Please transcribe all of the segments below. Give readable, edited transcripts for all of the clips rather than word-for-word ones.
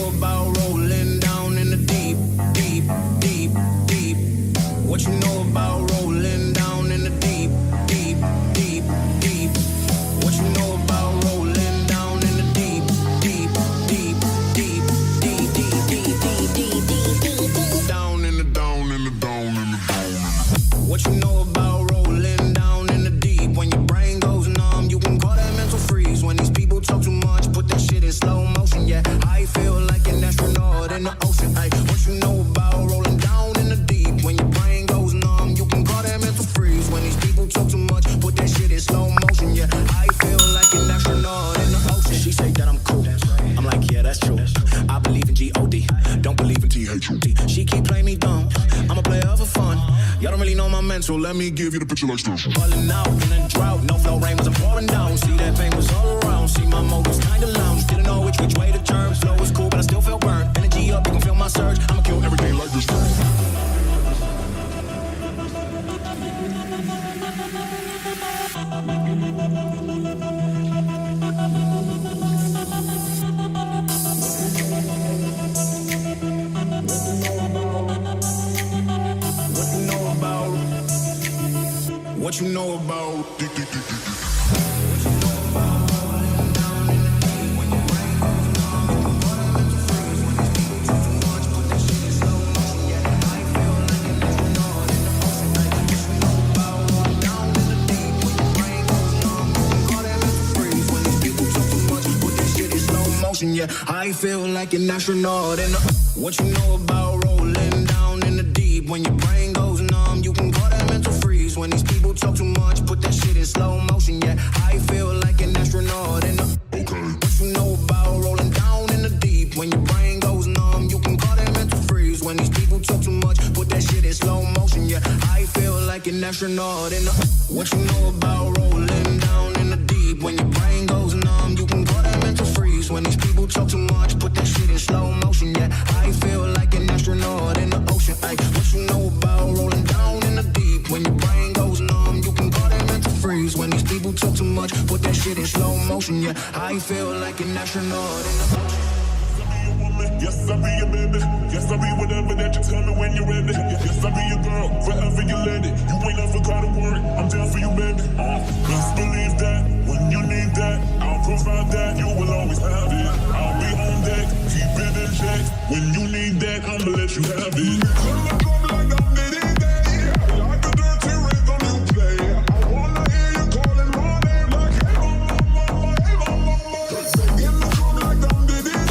know about rolling down in the deep, deep, deep, deep? What you know about rolling down in the deep, deep, deep, deep? What you know about rolling down in the deep, deep, deep, deep, deep, deep, deep, deep, deep, deep, down in the down in the down in the down. What you know about rolling down in the deep? When your brain goes numb, you can call that mental freeze. When these people talk too much, put that shit in slow motion. Yeah, I feel like an astronaut in the ocean. Ay, what you know about rolling down in the deep? When your brain goes numb, you can call that mental freeze. When these people talk too much, put that shit in slow motion. Yeah, I feel like an astronaut in the ocean. She say that I'm cool. I'm like, yeah, that's true. I believe in G-O-D, don't believe in T-H-U-D. She keep playing me dumb. I'm a player for fun. Y'all don't really know my mental. Let me give you the picture like this. Falling out in a drought, no flow, rain was pouring down. See that pain was all around. See my mode was kinda lounge. Didn't know which way to turn. Flow was cool, but I still felt burnt. Energy up, you can feel my surge. I'ma kill everything like this. What you know about? Yeah, I feel like an astronaut in the. What you know about rolling down in the deep? When your brain goes numb, you can call that mental freeze. When these people talk too much, put that shit in slow motion. Yeah, I feel like an astronaut in the. Okay. What you know about rolling down in the deep? When your brain goes numb, you can call that mental freeze. When these people talk too much, put that shit in slow motion. Yeah, I feel like an astronaut in the. What you know about rolling down in the deep? When your brain goes numb, you can call that mental freeze. When these people talk too much, put that shit in slow motion. Yeah, I feel like an astronaut in the ocean. Ay, what you know about rolling down in the deep? When your brain goes numb, you can call that mental freeze. When these people talk too much, put that shit in slow motion. Yeah, I feel like an astronaut in the ocean. Yes, I'll be your baby. Yes, I'll be whatever that you tell me when you're ready. Yes, I'll be your girl, forever your lady. You ain't never gotta worry, I'm down for you, baby. Just believe that when you need that, I'll provide that. You will always have it. I'll be on deck, keep it in check. When you need that, I'ma let you have it. Turn my drum like I'm Diddy Day, like a dirty rhythm you play. I wanna hear you calling my name like hey mama, mama, hey mama, mama. Singing the drum like I'm Diddy Day.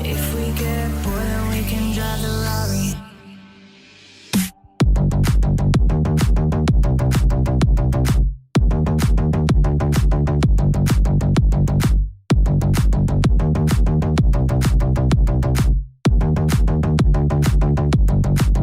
If we get bored, then we can drive the Rari.